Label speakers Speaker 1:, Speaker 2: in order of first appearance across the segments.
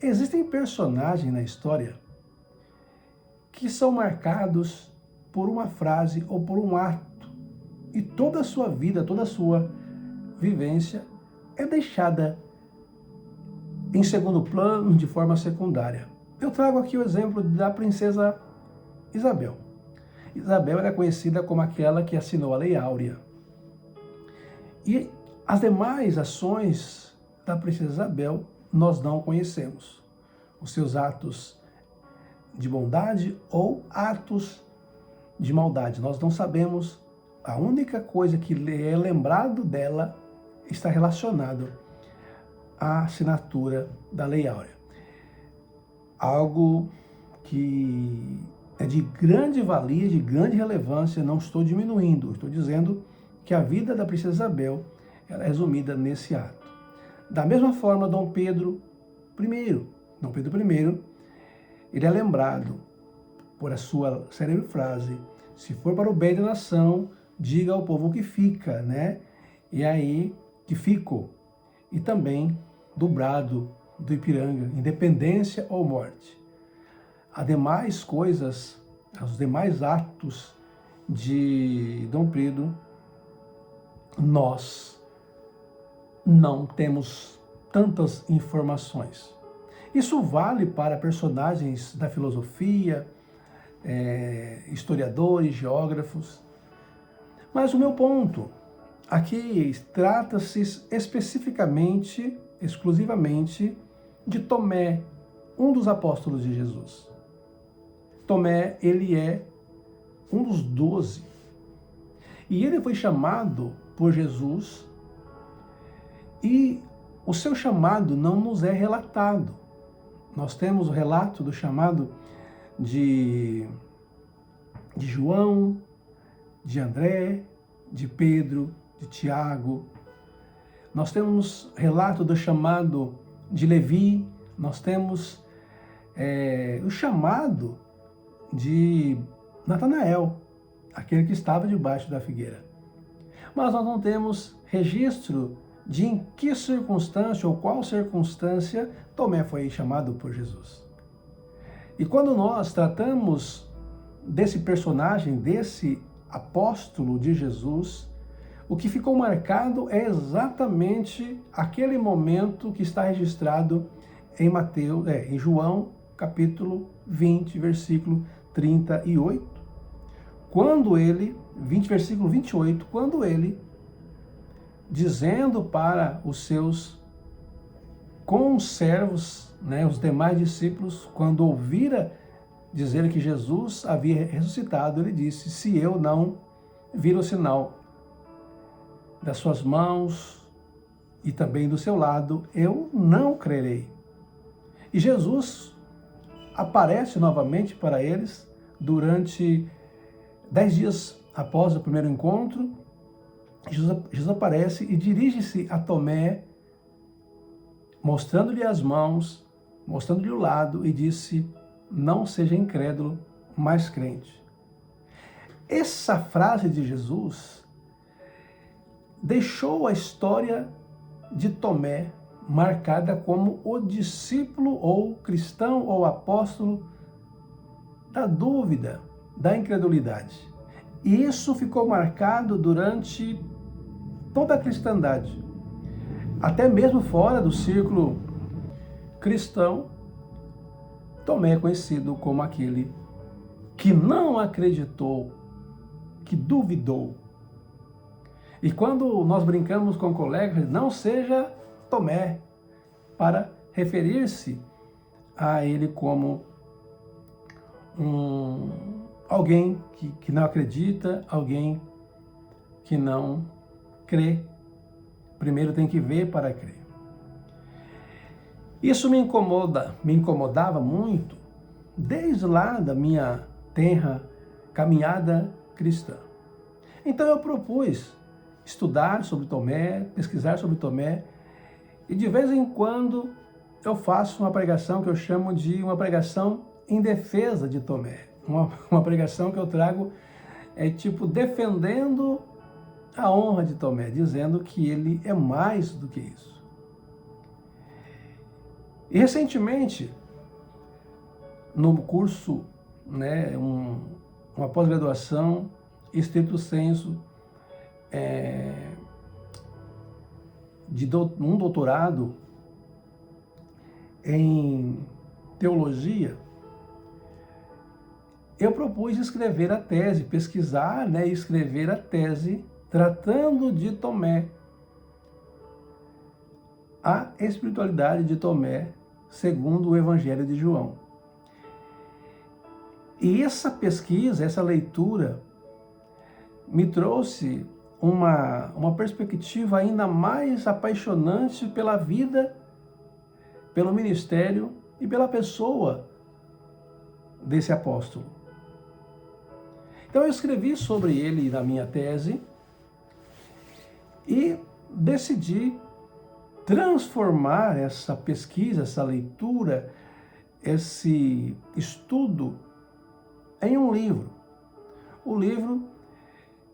Speaker 1: Existem personagens na história que são marcados por uma frase ou por um ato, e toda a sua vida, toda a sua vivência é deixada em segundo plano, de forma secundária. Eu trago aqui o exemplo da princesa Isabel. Isabel era conhecida como aquela que assinou a Lei Áurea. E as demais ações da princesa Isabel nós não conhecemos. Os seus atos de bondade ou atos de maldade. Nós não sabemos. A única coisa que é lembrado dela está relacionado à assinatura da Lei Áurea. Algo que é de grande valia, de grande relevância, não estou diminuindo, estou dizendo que a vida da princesa Isabel é resumida nesse ato. Da mesma forma, Dom Pedro I, ele é lembrado por a sua célebre frase: se for para o bem da nação, diga ao povo que fica, né? E aí, que fico. E também do brado do Ipiranga, independência ou morte. As demais coisas, os demais atos de Dom Pedro, nós não temos tantas informações. Isso vale para personagens da filosofia, historiadores, geógrafos. Mas o meu ponto aqui trata-se especificamente, exclusivamente, de Tomé, um dos apóstolos de Jesus. Tomé, ele é um dos 12. E ele foi chamado por Jesus, e o seu chamado não nos é relatado. Nós temos o relato do chamado de João, de André, de Pedro, de Tiago. Nós temos relato do chamado de Levi, nós temos o chamado de Natanael, aquele que estava debaixo da figueira. Mas nós não temos registro de em que circunstância ou qual circunstância Tomé foi chamado por Jesus. E quando nós tratamos desse personagem, desse apóstolo de Jesus, o que ficou marcado é exatamente aquele momento que está registrado em João, capítulo 20, versículo 38, versículo 28, quando ele, dizendo para os seus conservos, os demais discípulos, quando ouvira dizer que Jesus havia ressuscitado, ele disse: se eu não vir o sinal das suas mãos e também do seu lado, eu não crerei. E Jesus aparece novamente para eles durante 10 dias após o primeiro encontro. Jesus aparece e dirige-se a Tomé, mostrando-lhe as mãos, mostrando-lhe o lado, e disse: não seja incrédulo, mas crente. Essa frase de Jesus deixou a história de Tomé marcada como o discípulo ou cristão ou apóstolo da dúvida, da incredulidade. E isso ficou marcado durante toda a cristandade. Até mesmo fora do círculo cristão, Tomé é conhecido como aquele que não acreditou, que duvidou. E quando nós brincamos com colegas, não seja Tomé, para referir-se a ele como alguém que não acredita, alguém que não crê. Primeiro tem que ver para crer. Isso me incomodava muito, desde lá da minha tenra caminhada cristã. Então eu propus estudar sobre Tomé, pesquisar sobre Tomé, e de vez em quando eu faço uma pregação que eu chamo de uma pregação em defesa de Tomé. Uma pregação que eu trago defendendo a honra de Tomé, dizendo que ele é mais do que isso. E recentemente, no curso, uma pós-graduação, estrito sensu, um doutorado em teologia, eu propus escrever a tese, pesquisar, e escrever a tese tratando de Tomé, a espiritualidade de Tomé, segundo o Evangelho de João. E essa pesquisa, essa leitura, me trouxe uma perspectiva ainda mais apaixonante pela vida, pelo ministério e pela pessoa desse apóstolo. Então eu escrevi sobre ele na minha tese e decidi transformar essa pesquisa, essa leitura, esse estudo em um livro. O livro,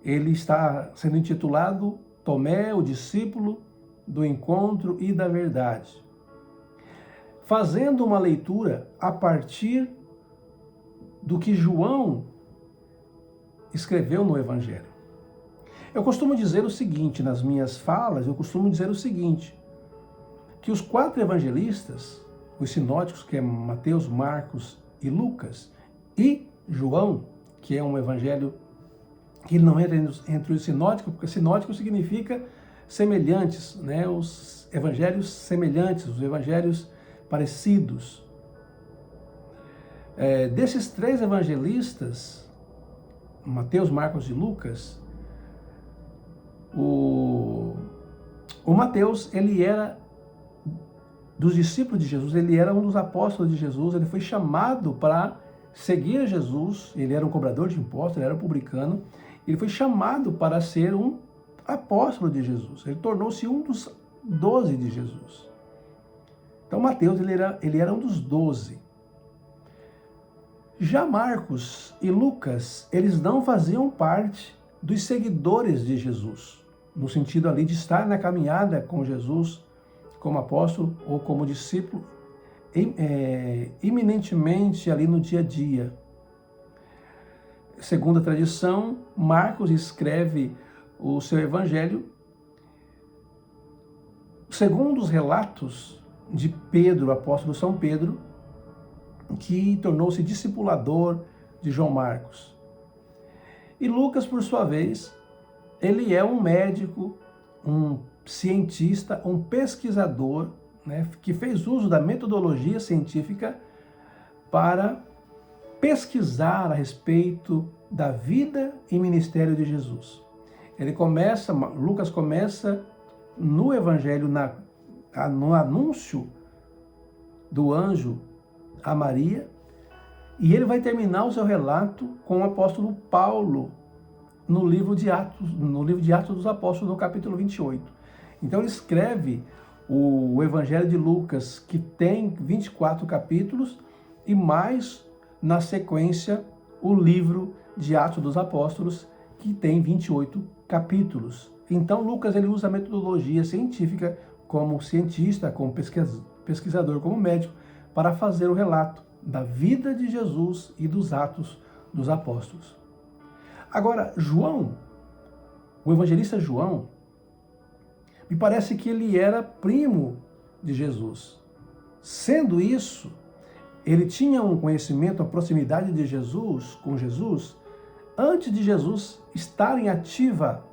Speaker 1: ele está sendo intitulado Tomé, o discípulo do encontro e da verdade, fazendo uma leitura a partir do que João escreveu no Evangelho. Eu costumo dizer o seguinte, nas minhas falas, que os 4 evangelistas, os sinóticos, que é Mateus, Marcos e Lucas, e João, que é um evangelho que ele não entra entre os sinóticos, porque sinótico significa semelhantes, os evangelhos semelhantes, os evangelhos parecidos. Desses 3 evangelistas, Mateus, Marcos e Lucas, o Mateus, ele era dos discípulos de Jesus, ele era um dos apóstolos de Jesus, ele foi chamado para seguir Jesus, ele era um cobrador de impostos, ele era um publicano, ele foi chamado para ser um apóstolo de Jesus, ele tornou-se um dos 12 de Jesus. Então Mateus, ele era um dos 12. Já Marcos e Lucas, eles não faziam parte dos seguidores de Jesus, no sentido ali de estar na caminhada com Jesus como apóstolo ou como discípulo, iminentemente ali no dia a dia. Segundo a tradição, Marcos escreve o seu evangelho segundo os relatos de Pedro, apóstolo São Pedro, que tornou-se discipulador de João Marcos. E Lucas, por sua vez, ele é um médico, um cientista, um pesquisador, que fez uso da metodologia científica para pesquisar a respeito da vida e ministério de Jesus. Lucas começa no Evangelho, no anúncio do anjo a Maria, e ele vai terminar o seu relato com o apóstolo Paulo no livro de Atos dos Apóstolos, no capítulo 28. Então ele escreve o Evangelho de Lucas, que tem 24 capítulos, e mais, na sequência, o livro de Atos dos Apóstolos, que tem 28 capítulos. Então Lucas, ele usa a metodologia científica como cientista, como pesquisador, como médico, para fazer o relato da vida de Jesus e dos Atos dos Apóstolos. Agora, João, o evangelista João, me parece que ele era primo de Jesus. Sendo isso, ele tinha um conhecimento, a proximidade de Jesus, com Jesus, antes de Jesus estar em ativa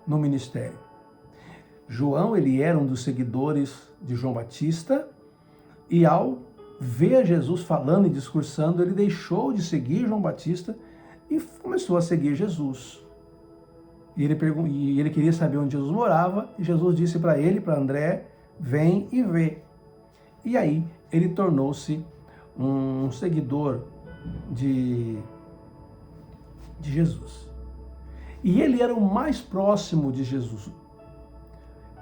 Speaker 1: no ministério. João, ele era um dos seguidores de João Batista, e ao ver Jesus falando e discursando, ele deixou de seguir João Batista e começou a seguir Jesus. E ele queria saber onde Jesus morava, e Jesus disse para ele, para André, vem e vê. E aí ele tornou-se um seguidor de Jesus. E ele era o mais próximo de Jesus.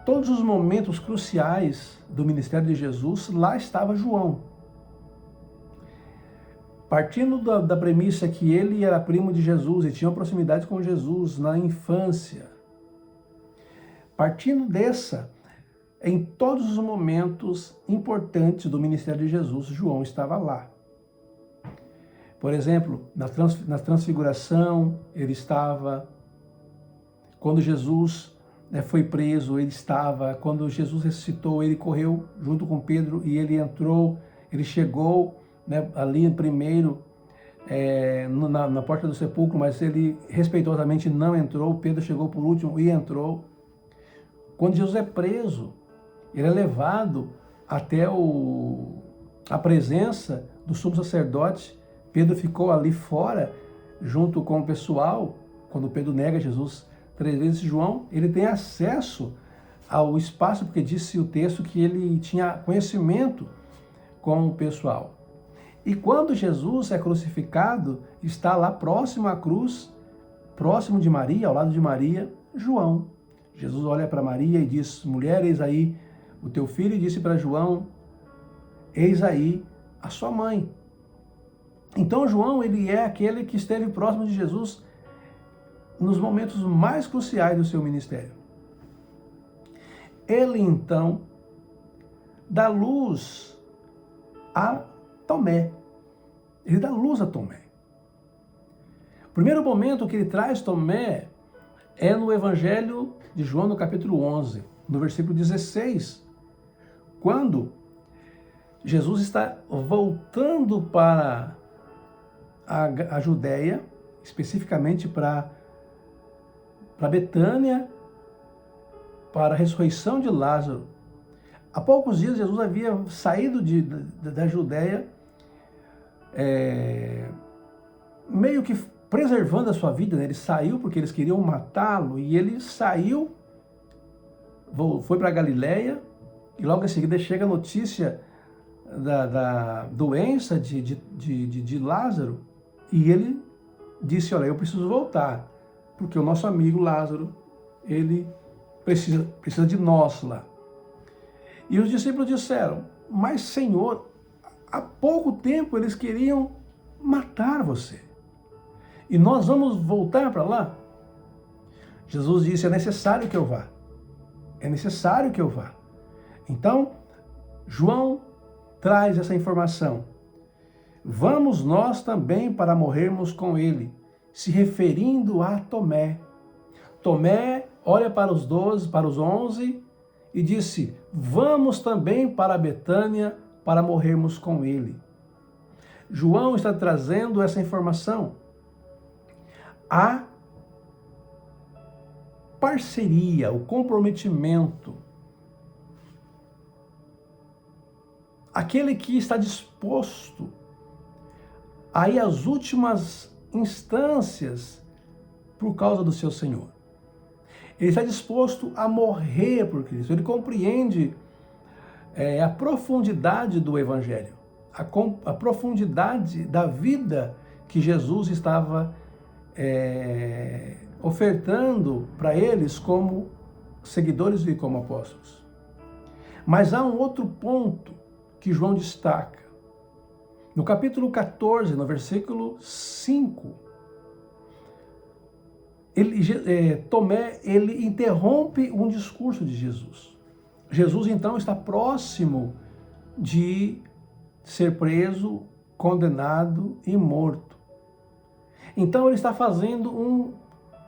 Speaker 1: Todos os momentos cruciais do ministério de Jesus, lá estava João. Partindo da premissa que ele era primo de Jesus e tinha uma proximidade com Jesus na infância, partindo Em todos os momentos importantes do ministério de Jesus, João estava lá. Por exemplo, na transfiguração, ele estava. Quando Jesus foi preso, ele estava. Quando Jesus ressuscitou, ele correu junto com Pedro e ele entrou, ele chegou ali primeiro na porta do sepulcro, mas ele respeitosamente não entrou. Pedro chegou por último e entrou. Quando Jesus é preso, ele é levado até a presença do sumo sacerdote. Pedro ficou ali fora, junto com o pessoal. Quando Pedro nega Jesus 3 vezes, João, ele tem acesso ao espaço, porque disse o texto que ele tinha conhecimento com o pessoal. E quando Jesus é crucificado, está lá próximo à cruz, próximo de Maria, ao lado de Maria, João. Jesus olha para Maria e diz: mulher, eis aí o teu filho, e disse para João: eis aí a sua mãe. Então João, ele é aquele que esteve próximo de Jesus nos momentos mais cruciais do seu ministério. Ele então dá luz a Tomé. Ele dá luz a Tomé. O primeiro momento que ele traz Tomé é no Evangelho de João, no capítulo 11, no versículo 16, quando Jesus está voltando para a Judéia, especificamente para Betânia, para a ressurreição de Lázaro. Há poucos dias Jesus havia saído da Judéia, meio que preservando a sua vida, né? Ele saiu porque eles queriam matá-lo, e ele saiu, foi para Galiléia, e logo em seguida chega a notícia da doença de Lázaro, e ele disse: olha, eu preciso voltar, porque o nosso amigo Lázaro, ele precisa de nós lá. E os discípulos disseram: mas Senhor, há pouco tempo eles queriam matar você, e nós vamos voltar para lá? Jesus disse: é necessário que eu vá. É necessário que eu vá. Então, João traz essa informação. Vamos nós também para morrermos com ele, se referindo a Tomé. Tomé olha para os 12, para os 11 e disse: vamos também para Betânia para morrermos com ele. João está trazendo essa informação. A parceria, o comprometimento, aquele que está disposto a ir às últimas instâncias por causa do seu Senhor. Ele está disposto a morrer por Cristo. Ele compreende a profundidade do Evangelho, a profundidade da vida que Jesus estava ofertando para eles como seguidores e como apóstolos. Mas há um outro ponto que João destaca. No capítulo 14, no versículo 5, Tomé, ele interrompe um discurso de Jesus. Jesus, então, está próximo de ser preso, condenado e morto. Então, ele está fazendo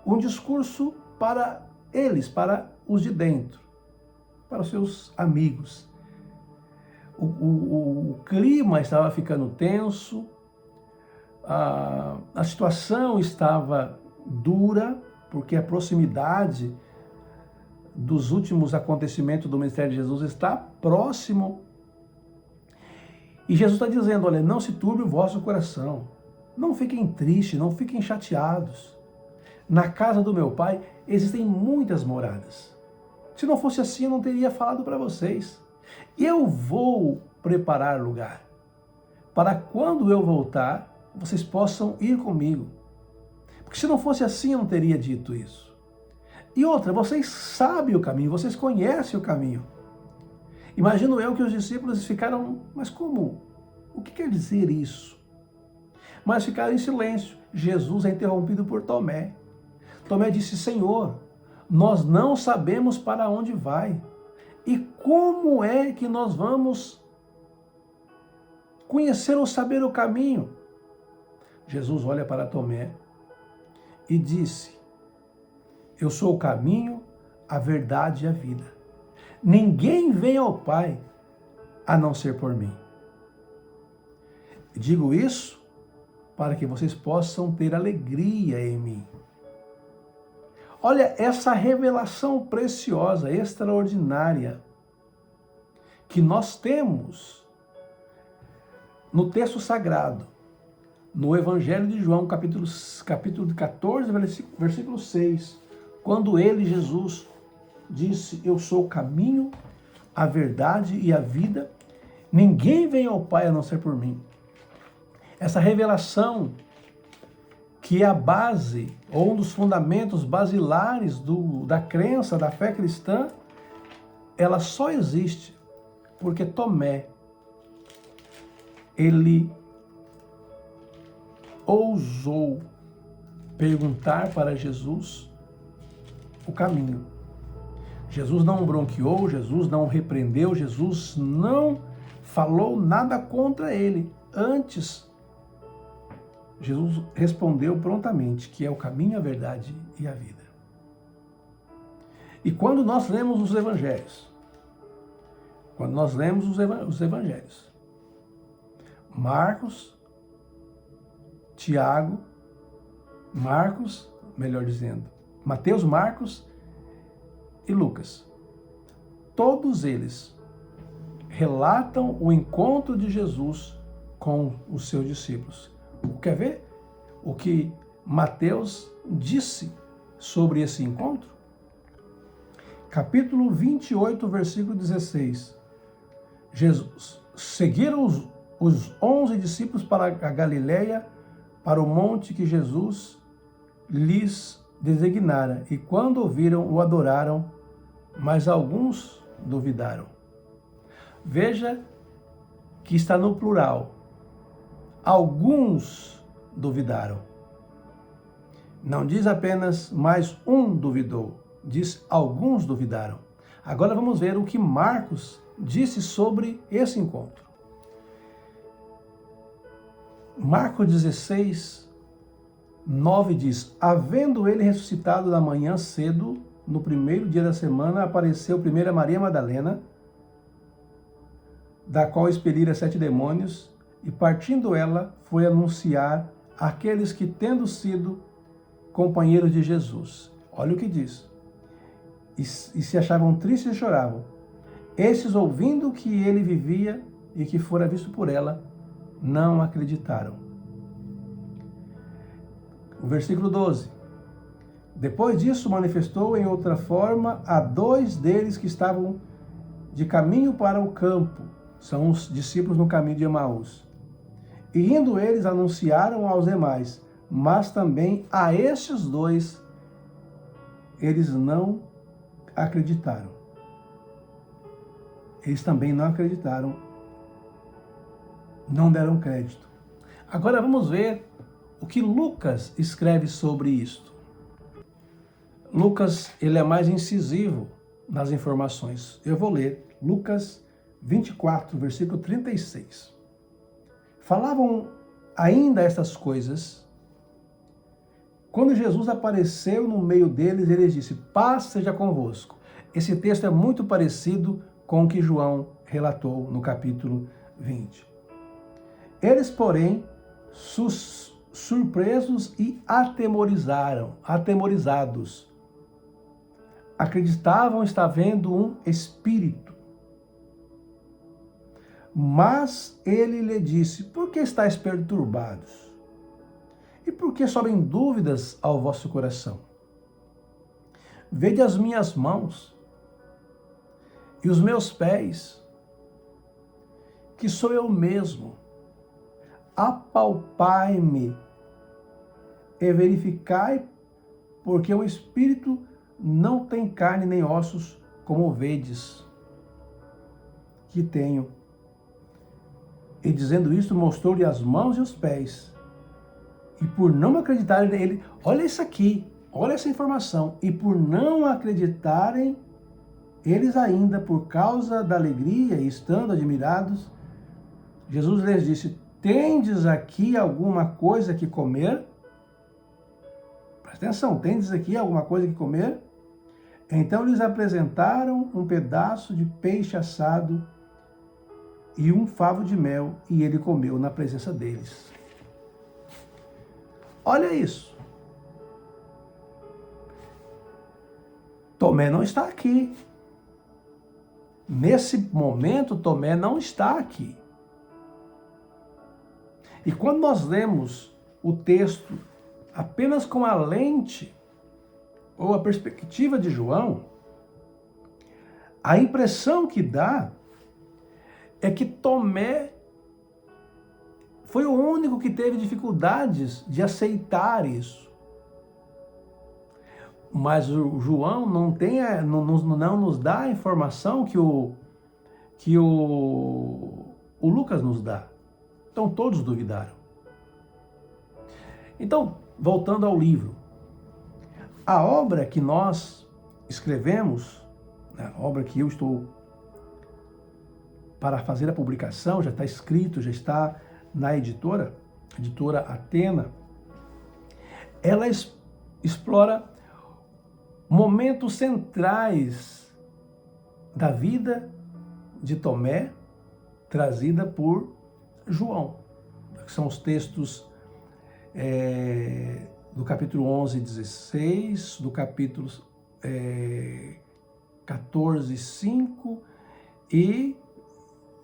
Speaker 1: um discurso para eles, para os de dentro, para os seus amigos. O clima estava ficando tenso, a situação estava dura, porque a proximidade dos últimos acontecimentos do ministério de Jesus está próximo. E Jesus está dizendo: olha, não se turbe o vosso coração, não fiquem tristes, não fiquem chateados. Na casa do meu Pai existem muitas moradas. Se não fosse assim, eu não teria falado para vocês. Eu vou preparar lugar, para quando eu voltar, vocês possam ir comigo. Porque se não fosse assim, eu não teria dito isso. E outra, vocês sabem o caminho, vocês conhecem o caminho. Imagino eu que os discípulos ficaram: mas como? O que quer dizer isso? Mas ficaram em silêncio. Jesus é interrompido por Tomé. Tomé disse: Senhor, nós não sabemos para onde vai, E como é que nós vamos conhecer ou saber o caminho? Jesus olha para Tomé e disse: eu sou o caminho, a verdade e a vida. Ninguém vem ao Pai a não ser por mim. Digo isso para que vocês possam ter alegria em mim. Olha essa revelação preciosa, extraordinária, que nós temos no texto sagrado, no Evangelho de João, capítulo 14, versículo 6, quando ele, Jesus, disse: eu sou o caminho, a verdade e a vida, ninguém vem ao Pai a não ser por mim. Essa revelação, que é a base, ou um dos fundamentos basilares da crença, da fé cristã, ela só existe porque Tomé, ele ousou perguntar para Jesus o caminho. Jesus não bronqueou, Jesus não repreendeu, Jesus não falou nada contra ele. Antes, Jesus respondeu prontamente que é o caminho, a verdade e a vida. E quando nós lemos os evangelhos, Marcos, Tiago, Mateus, Marcos e Lucas, todos eles relatam o encontro de Jesus com os seus discípulos. Quer ver o que Mateus disse sobre esse encontro? Capítulo 28, versículo 16. Seguiram os 11 discípulos para a Galileia, para o monte que Jesus lhes designara. E quando ouviram, o adoraram, mas alguns duvidaram. Veja que está no plural. Alguns duvidaram. Não diz apenas mais um duvidou, diz alguns duvidaram. Agora vamos ver o que Marcos disse sobre esse encontro. Marcos 16, 9 diz: havendo ele ressuscitado da manhã cedo, no primeiro dia da semana, apareceu primeiro a Maria Madalena, da qual expelira 7 demônios, e partindo ela, foi anunciar àqueles que, tendo sido companheiros de Jesus. Olha o que diz. E se achavam tristes e choravam. Esses, ouvindo que ele vivia e que fora visto por ela, não acreditaram. O versículo 12. Depois disso, manifestou em outra forma a 2 deles que estavam de caminho para o campo. São os discípulos no caminho de Emaús. E indo eles, anunciaram aos demais, mas também a estes 2, eles não acreditaram. Eles também não acreditaram, não deram crédito. Agora vamos ver o que Lucas escreve sobre isto. Lucas, ele é mais incisivo nas informações. Eu vou ler Lucas 24, versículo 36. Falavam ainda estas coisas, quando Jesus apareceu no meio deles, ele disse: paz seja convosco. Esse texto é muito parecido com o que João relatou no capítulo 20. Eles, porém, surpresos e atemorizados, acreditavam estar vendo um espírito. Mas ele lhe disse: por que estáis perturbados? E por que sobem dúvidas ao vosso coração? Vede as minhas mãos e os meus pés, que sou eu mesmo. Apalpai-me e verificai, porque o espírito não tem carne nem ossos, como vedes que tenho. E dizendo isto, mostrou-lhe as mãos e os pés. E por não acreditarem nele, olha isso aqui, olha essa informação. E por não acreditarem, Eles ainda, por causa da alegria e estando admirados, Jesus lhes disse: tendes aqui alguma coisa que comer? Presta atenção, tendes aqui alguma coisa que comer? Então lhes apresentaram um pedaço de peixe assado e um favo de mel, e ele comeu na presença deles. Olha isso. Tomé não está aqui. Nesse momento, Tomé não está aqui. E quando nós lemos o texto apenas com a lente ou a perspectiva de João, a impressão que dá é que Tomé foi o único que teve dificuldades de aceitar isso. Mas o João não nos dá a informação que o Lucas nos dá. Então todos duvidaram. Então, voltando ao livro, a obra que nós escrevemos, a obra que eu estou para fazer a publicação, já está escrito, já está na editora Atena, ela explora momentos centrais da vida de Tomé, trazida por João, que são os textos do capítulo 11, 16, do capítulo 14, 5 e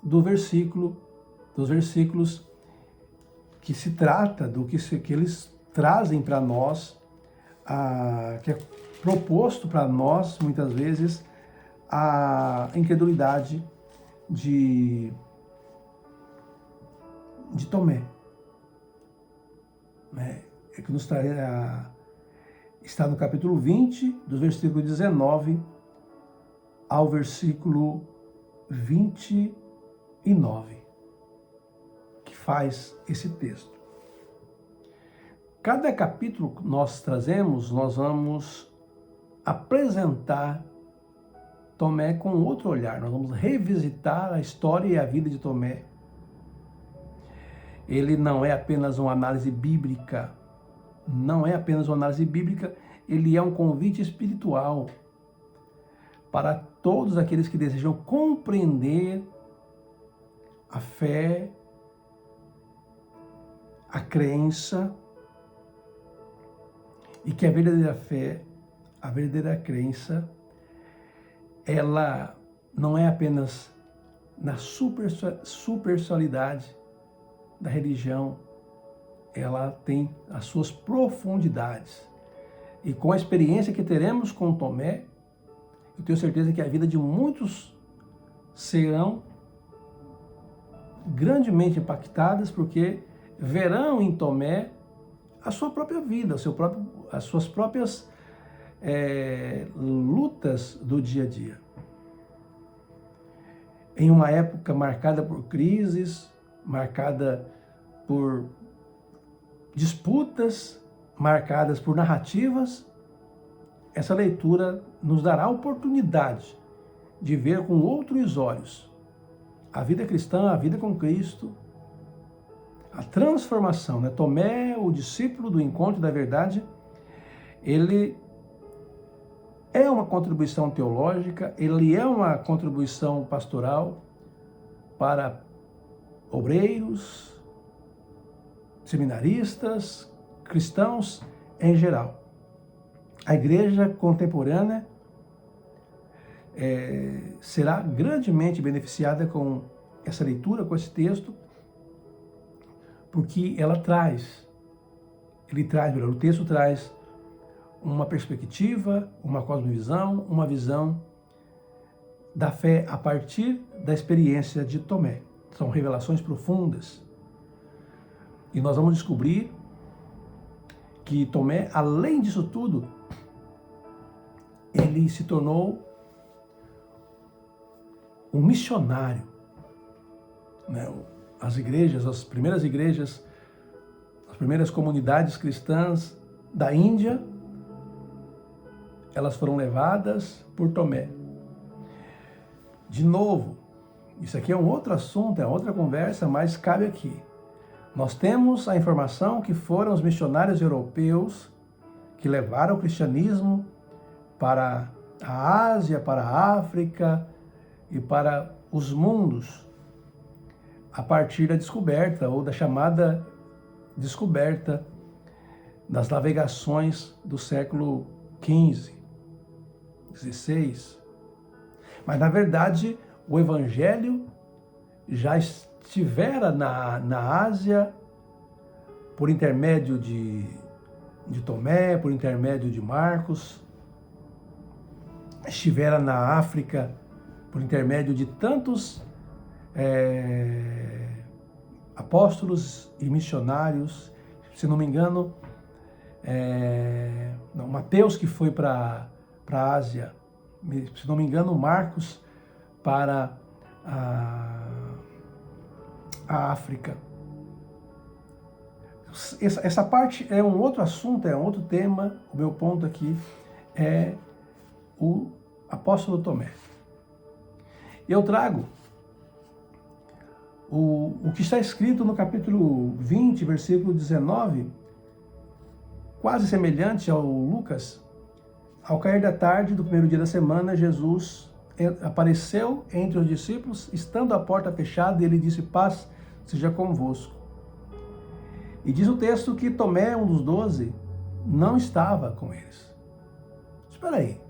Speaker 1: dos versículos que se trata do que eles trazem para nós, que é proposto para nós, muitas vezes, a incredulidade de Tomé. É que nos está no capítulo 20, do versículo 19 ao versículo 29, que faz esse texto. Cada capítulo que nós trazemos, nós vamos apresentar Tomé com outro olhar. Nós vamos revisitar a história e a vida de Tomé. Ele não é apenas uma análise bíblica, ele é um convite espiritual para todos aqueles que desejam compreender a fé, a crença, e que a verdadeira fé, a verdadeira crença, ela não é apenas na superficialidade da religião, ela tem as suas profundidades. E com a experiência que teremos com Tomé, eu tenho certeza que a vida de muitos serão grandemente impactadas, porque verão em Tomé a sua própria vida, as suas próprias lutas do dia a dia. Em uma época marcada por crises, marcada por disputas, marcadas por narrativas, essa leitura nos dará a oportunidade de ver com outros olhos a vida cristã, a vida com Cristo, a transformação. Tomé, o discípulo do encontro da verdade, ele é uma contribuição teológica, ele é uma contribuição pastoral para obreiros, seminaristas, cristãos em geral. A igreja contemporânea será grandemente beneficiada com essa leitura, com esse texto, porque o texto traz uma perspectiva, uma cosmovisão, uma visão da fé a partir da experiência de Tomé. São revelações profundas. E nós vamos descobrir que Tomé, além disso tudo, ele se tornou um missionário. As igrejas, as primeiras comunidades cristãs da Índia, elas foram levadas por Tomé. De novo, isso aqui é um outro assunto, é outra conversa, mas cabe aqui. Nós temos a informação que foram os missionários europeus que levaram o cristianismo para a Ásia, para a África e para os mundos, a partir da descoberta ou da chamada descoberta das navegações do século XV, XVI. Mas, na verdade, o Evangelho já estivera na Ásia por intermédio de Tomé, por intermédio de Marcos, estivera na África por intermédio de tantos apóstolos e missionários. Se não me engano, Mateus que foi para a Ásia, se não me engano, Marcos para a África. Essa parte é um outro assunto, é um outro tema. O meu ponto aqui é o apóstolo Tomé. Eu trago o que está escrito no capítulo 20, versículo 19, quase semelhante ao Lucas. Ao cair da tarde do primeiro dia da semana, Jesus apareceu entre os discípulos, estando a porta fechada, e ele disse: paz seja convosco. E diz o texto que Tomé, um dos 12, não estava com eles. Espera aí.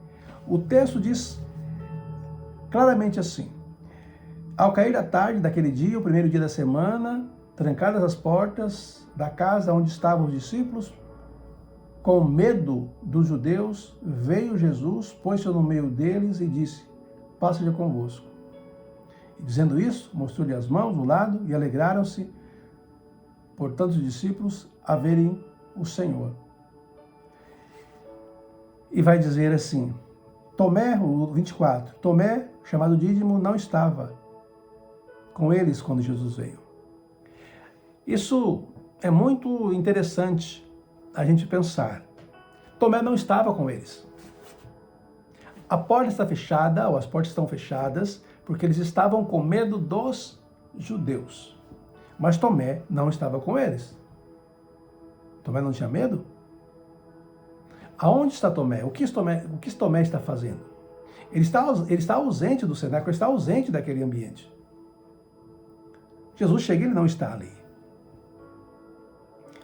Speaker 1: O texto diz claramente assim: ao cair da tarde daquele dia, o primeiro dia da semana, trancadas as portas da casa onde estavam os discípulos, com medo dos judeus, veio Jesus, pôs-se no meio deles e disse: paz seja convosco. E dizendo isso, mostrou-lhe as mãos do lado e alegraram-se por tantos discípulos a verem o Senhor. E vai dizer assim, Tomé, o 24, Tomé, chamado Dídimo, não estava com eles quando Jesus veio. Isso é muito interessante a gente pensar. Tomé não estava com eles. A porta está fechada, ou as portas estão fechadas, porque eles estavam com medo dos judeus. Mas Tomé não estava com eles. Tomé não tinha medo? Aonde está Tomé? O que Tomé está fazendo? Ele está ausente do cenáculo, ele está ausente daquele ambiente. Jesus chega e ele não está ali.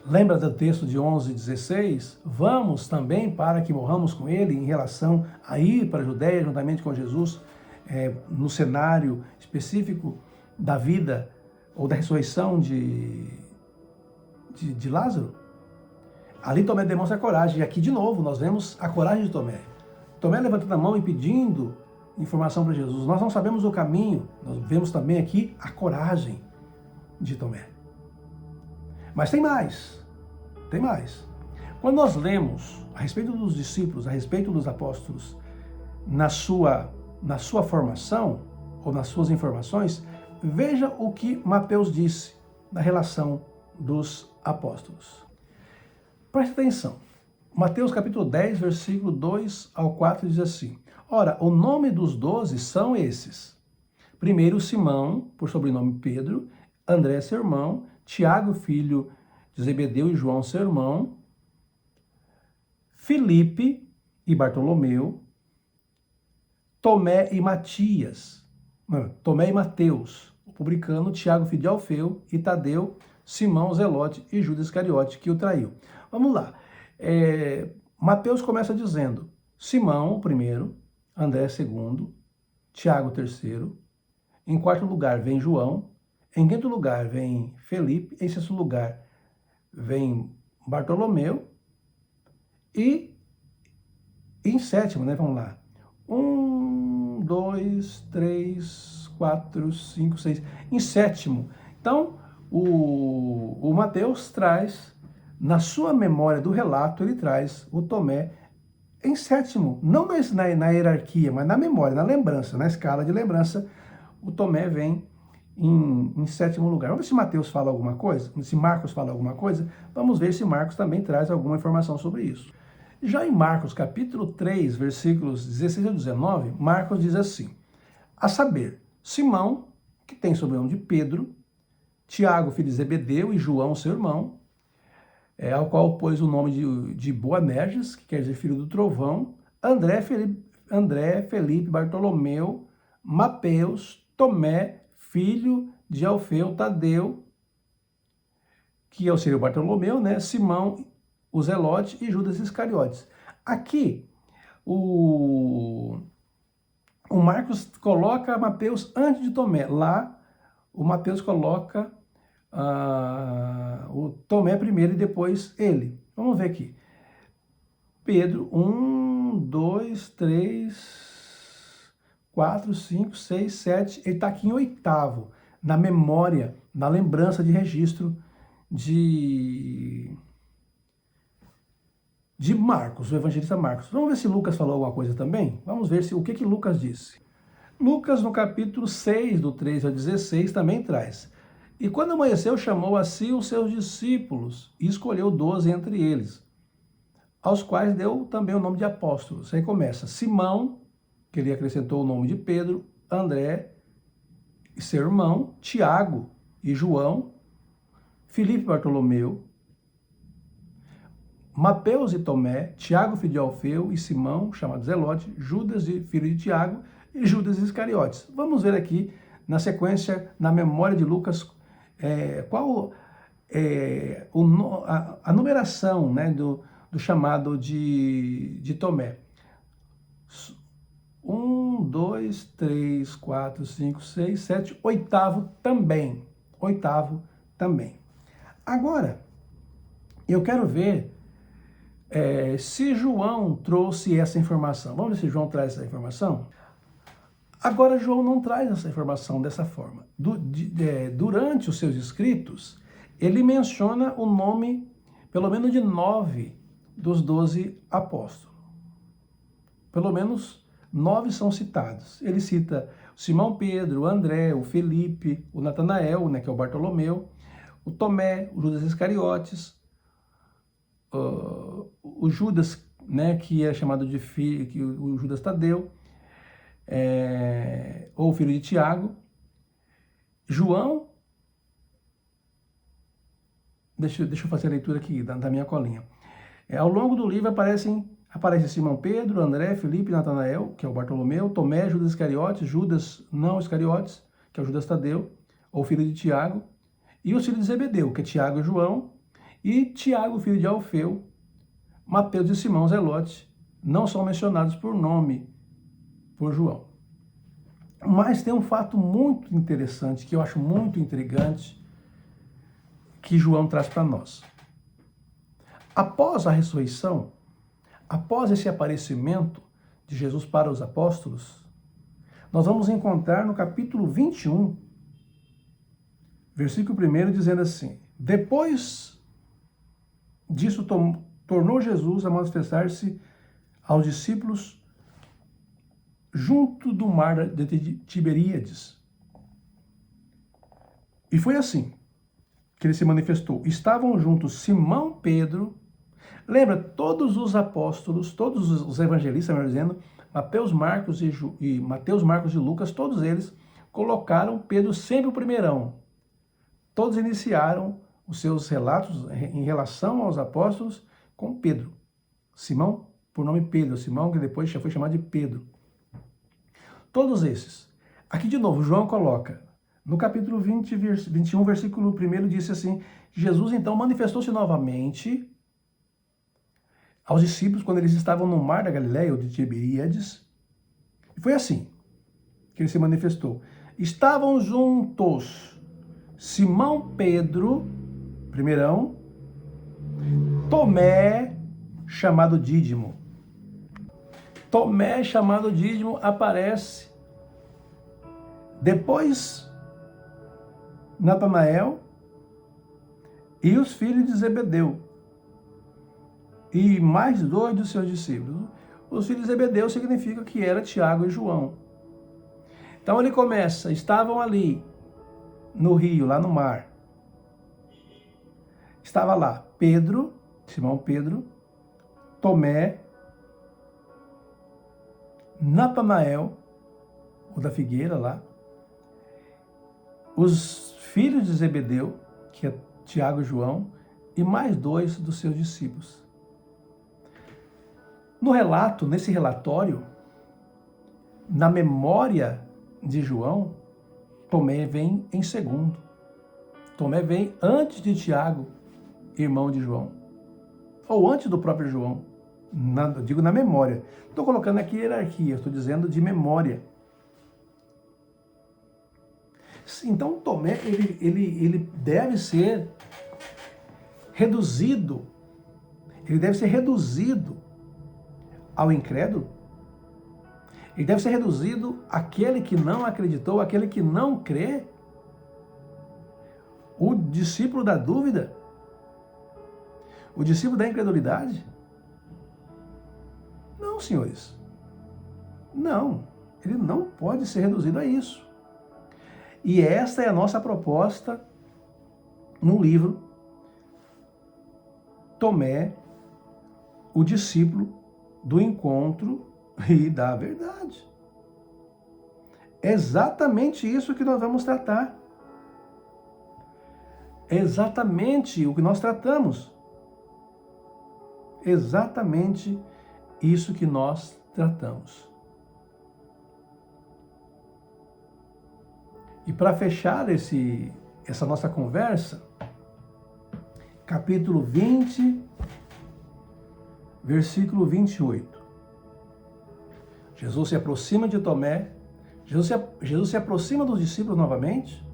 Speaker 1: Lembra do texto de 11:16? Vamos também para que morramos com ele em relação a ir para a Judéia juntamente com Jesus, no cenário específico da vida ou da ressurreição de Lázaro. Ali Tomé demonstra a coragem. E aqui de novo nós vemos a coragem de Tomé. Tomé levantando a mão e pedindo informação para Jesus. Nós não sabemos o caminho. Nós vemos também aqui a coragem de Tomé. Mas tem mais. Tem mais. Quando nós lemos a respeito dos discípulos, a respeito dos apóstolos, na sua formação ou nas suas informações, veja o que Mateus disse na relação dos apóstolos. Preste atenção. Mateus capítulo 10, versículo 2 ao 4 diz assim: ora, o nome dos 12 são esses. Primeiro, Simão, por sobrenome Pedro, André, seu irmão, Tiago, filho de Zebedeu, e João, seu irmão, Filipe e Bartolomeu, Tomé e Mateus, o publicano, Tiago, filho de Alfeu, e Tadeu, Simão, Zelote e Judas Iscariote, que o traiu. Vamos lá. Mateus começa dizendo Simão, o primeiro, André, segundo, Tiago, terceiro, em quarto lugar vem João, em quinto lugar vem Felipe, em sexto lugar vem Bartolomeu e em sétimo, vamos lá, 1, 2, 3, 4, 5, 6, em sétimo. Então, o Mateus traz, na sua memória do relato, ele traz o Tomé em sétimo, não na hierarquia, mas na memória, na lembrança, na escala de lembrança, o Tomé vem em sétimo lugar. Vamos ver se Mateus fala alguma coisa, se Marcos fala alguma coisa, vamos ver se Marcos também traz alguma informação sobre isso. Já em Marcos capítulo 3, versículos 16 a 19, Marcos diz assim: A saber, Simão, que tem sobrenome de Pedro, Tiago, filho de Zebedeu, e João, seu irmão, ao qual pôs o nome de Boanerges, que quer dizer filho do trovão, André, Felipe, Bartolomeu, Mateus, Tomé, filho de Alfeu, Tadeu, que é o seria o Bartolomeu, né? Simão, o Zelote e Judas Iscariotes. Aqui, o Marcos coloca Mateus antes de Tomé. Lá, o Mateus coloca o Tomé primeiro e depois ele. Vamos ver aqui. Pedro, 1, 2, 3, 4, 5, 6, 7. Ele está aqui em oitavo, na memória, na lembrança de registro de Marcos, o evangelista Marcos. Vamos ver se Lucas falou alguma coisa também? Vamos ver o que Lucas disse. Lucas, no capítulo 6, do 3 ao 16, também traz. E quando amanheceu, chamou a si os seus discípulos e escolheu 12 entre eles, aos quais deu também o nome de apóstolos. Aí começa Simão, que ele acrescentou o nome de Pedro, André e seu irmão, Tiago e João, Filipe e Bartolomeu, Mateus e Tomé, Tiago, filho de Alfeu, e Simão, chamado Zelote, Judas, filho de Tiago, e Judas Iscariotes. Vamos ver aqui, na sequência, na memória de Lucas, qual a numeração, né, do chamado de Tomé. 1, 2, 3, 4, 5, 6, 7, oitavo também. Oitavo também. Agora, eu quero ver se João trouxe essa informação. Vamos ver se João traz essa informação? Agora, João não traz essa informação dessa forma. Durante os seus escritos, ele menciona o nome, pelo menos, de 9 dos 12 apóstolos. Pelo menos 9 são citados. Ele cita Simão Pedro, o André, o Felipe, o Natanael, né, que é o Bartolomeu, o Tomé, o Judas Iscariotes, o Judas, né, que é chamado de filho, que o Judas Tadeu, ou o filho de Tiago, João. Deixa eu fazer a leitura aqui da minha colinha. Ao longo do livro aparece Simão Pedro, André, Felipe, Natanael, que é o Bartolomeu, Tomé, Judas Iscariotes, Judas não Iscariotes, que é o Judas Tadeu, ou filho de Tiago, e os filhos de Zebedeu, que é Tiago e João, e Tiago, filho de Alfeu, Mateus e Simão Zelote, não são mencionados por nome por João. Mas tem um fato muito interessante, que eu acho muito intrigante, que João traz para nós. Após a ressurreição, após esse aparecimento de Jesus para os apóstolos, nós vamos encontrar no capítulo 21, versículo 1, dizendo assim: depois disso, tornou Jesus a manifestar-se aos discípulos junto do mar de Tiberíades. E foi assim que ele se manifestou. Estavam juntos Simão Pedro. Lembra, todos os apóstolos, todos os evangelistas, melhor dizendo, Mateus, Marcos e Lucas, todos eles colocaram Pedro sempre o primeirão. Todos iniciaram os seus relatos em relação aos apóstolos com Pedro. Simão, por nome Pedro, Simão, que depois já foi chamado de Pedro. Todos esses. Aqui de novo, João coloca, no capítulo 21, versículo 1, disse assim: Jesus então manifestou-se novamente aos discípulos quando eles estavam no mar da Galileia, ou de Tiberíades. E foi assim que ele se manifestou. Estavam juntos Simão Pedro, primeirão, Tomé, chamado Dídimo. Tomé, chamado Dídimo, aparece. Depois, Natanael e os filhos de Zebedeu. E mais 2 dos seus discípulos. Os filhos de Zebedeu significa que era Tiago e João. Então ele começa, estavam ali no rio, lá no mar. Estava lá Pedro, Simão Pedro, Tomé, Natanael ou da figueira lá, os filhos de Zebedeu, que é Tiago e João, e mais 2 dos seus discípulos. No relato, nesse relatório, na memória de João, Tomé vem em segundo. Tomé vem antes de Tiago, irmão de João. Ou antes do próprio João. Digo na memória. Estou colocando aqui hierarquia, estou dizendo de memória. Então Tomé, ele deve ser reduzido. Ele deve ser reduzido ao incrédulo. Ele deve ser reduzido àquele que não acreditou, àquele que não crê. O discípulo da dúvida. O discípulo da incredulidade. Não, senhores. Não. Ele não pode ser reduzido a isso. E esta é a nossa proposta no livro Tomé, o discípulo do encontro e da verdade. É exatamente isso que nós vamos tratar. É exatamente o que nós tratamos. Exatamente isso que nós tratamos. E para fechar essa nossa conversa, capítulo 20, versículo 28. Jesus se aproxima de Tomé, Jesus se aproxima dos discípulos novamente,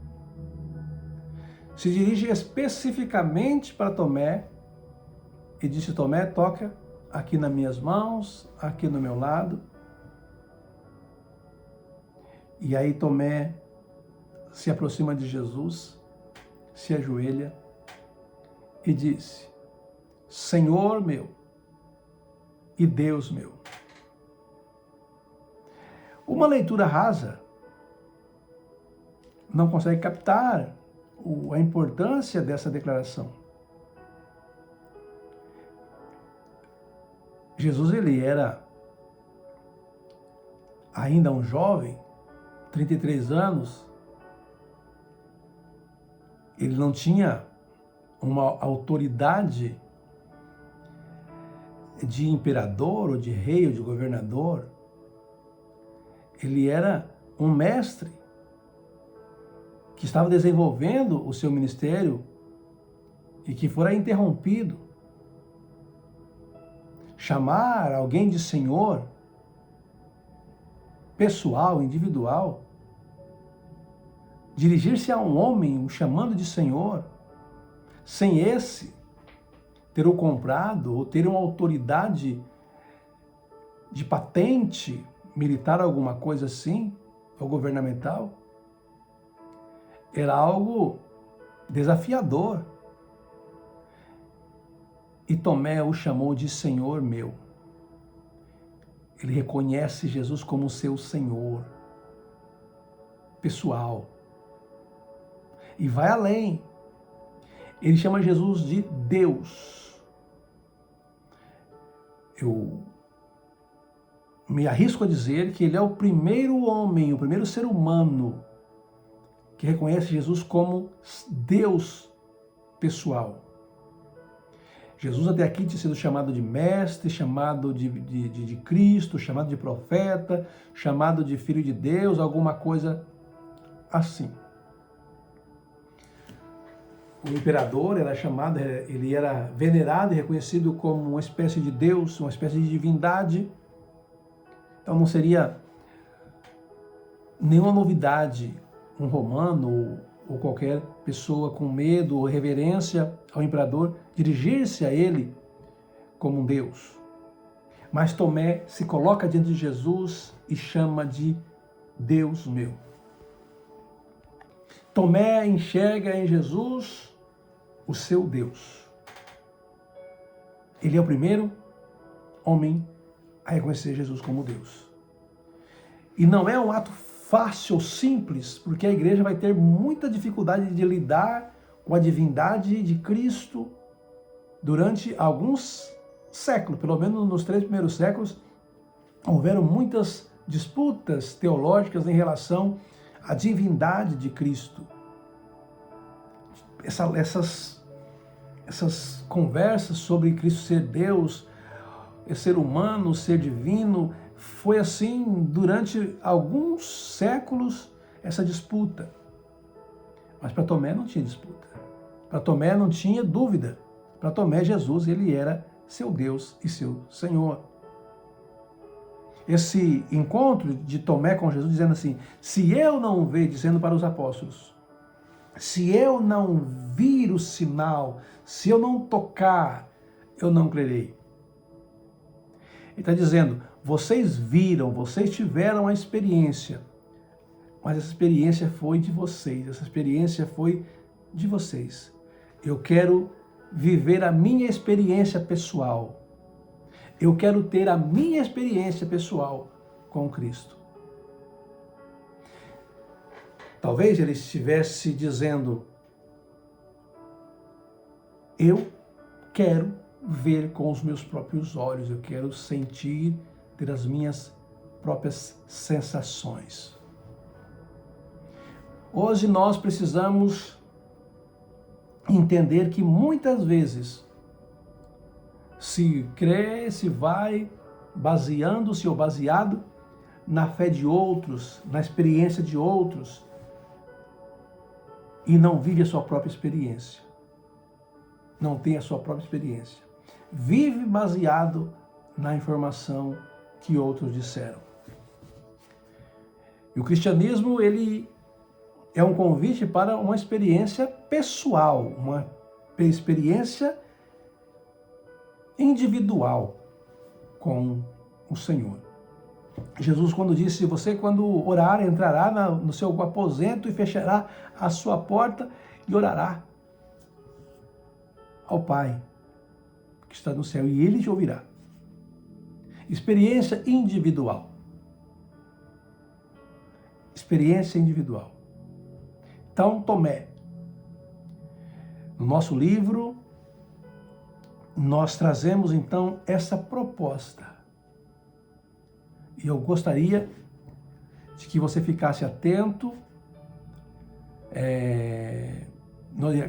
Speaker 1: se dirige especificamente para Tomé e disse: Tomé, toca aqui nas minhas mãos, aqui no meu lado. E aí Tomé se aproxima de Jesus, se ajoelha e disse: Senhor meu e Deus meu. Uma leitura rasa não consegue captar a importância dessa declaração. Jesus, ele era ainda um jovem, 33 anos, ele não tinha uma autoridade de imperador, ou de rei, ou de governador. Ele era um mestre que estava desenvolvendo o seu ministério e que fora interrompido. Chamar alguém de Senhor, pessoal, individual, dirigir-se a um homem, o chamando de Senhor, sem esse ter o comprado ou ter uma autoridade de patente militar, alguma coisa assim, ou governamental, era algo desafiador. E Tomé o chamou de Senhor meu. Ele reconhece Jesus como seu Senhor pessoal. E vai além. Ele chama Jesus de Deus. Eu me arrisco a dizer que ele é o primeiro homem, o primeiro ser humano que reconhece Jesus como Deus pessoal. Jesus até aqui tinha sido chamado de mestre, chamado de Cristo, chamado de profeta, chamado de filho de Deus, alguma coisa assim. O imperador era chamado, ele era venerado e reconhecido como uma espécie de Deus, uma espécie de divindade. Então não seria nenhuma novidade um romano ou qualquer pessoa com medo ou reverência ao imperador dirigir-se a ele como um Deus. Mas Tomé se coloca diante de Jesus e chama de Deus meu. Tomé enxerga em Jesus o seu Deus. Ele é o primeiro homem a reconhecer Jesus como Deus. E não é um ato fácil ou simples, porque a igreja vai ter muita dificuldade de lidar com a divindade de Cristo durante alguns séculos, pelo menos nos 3 primeiros séculos, houveram muitas disputas teológicas em relação à divindade de Cristo. Essas conversas sobre Cristo ser Deus, ser humano, ser divino, foi assim durante alguns séculos essa disputa. Mas para Tomé não tinha disputa. Para Tomé não tinha dúvida. Para Tomé, Jesus, ele era seu Deus e seu Senhor. Esse encontro de Tomé com Jesus, dizendo assim, se eu não ver, dizendo para os apóstolos, se eu não vir o sinal, se eu não tocar, eu não crerei. Ele está dizendo, vocês viram, vocês tiveram a experiência, mas essa experiência foi de vocês, essa experiência foi de vocês. Eu quero viver a minha experiência pessoal. Eu quero ter a minha experiência pessoal com Cristo. Talvez ele estivesse dizendo, eu quero ver com os meus próprios olhos, eu quero sentir, ter as minhas próprias sensações. Hoje nós precisamos entender que muitas vezes se crê, se vai baseando-se ou baseado na fé de outros, na experiência de outros, e não vive a sua própria experiência. Não tem a sua própria experiência. Vive baseado na informação que outros disseram. E o cristianismo, ele é um convite para uma experiência pessoal, uma experiência individual com o Senhor. Jesus, quando disse, você quando orar, entrará no seu aposento e fechará a sua porta e orará ao Pai que está no céu e Ele te ouvirá. Experiência individual. Experiência individual. Então, Tomé, no nosso livro, nós trazemos então essa proposta. E eu gostaria de que você ficasse atento,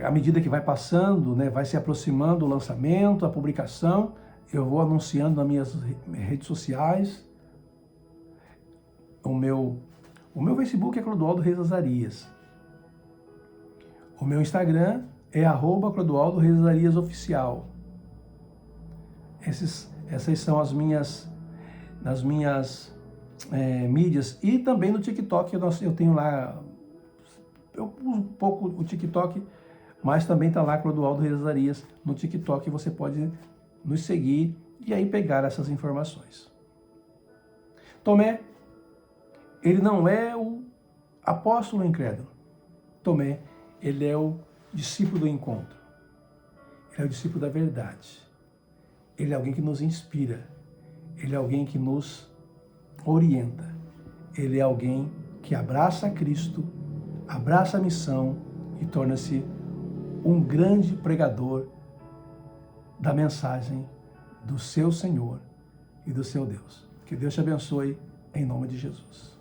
Speaker 1: à medida que vai passando, né, vai se aproximando o lançamento, a publicação, eu vou anunciando nas minhas redes sociais. O meu Facebook é Clodoaldo Reis Azarias. O meu Instagram é @ClodoaldoReisAzariasOficial. Essas são as minhas mídias. E também no TikTok eu tenho lá, eu uso um pouco o TikTok, mas também está lá Clodoaldo Reis Azarias no TikTok. Você pode nos seguir e aí pegar essas informações. Tomé, ele não é o apóstolo incrédulo. Tomé, ele é o discípulo do encontro. Ele é o discípulo da verdade. Ele é alguém que nos inspira. Ele é alguém que nos orienta. Ele é alguém que abraça Cristo, abraça a missão e torna-se um grande pregador da mensagem do seu Senhor e do seu Deus. Que Deus te abençoe em nome de Jesus.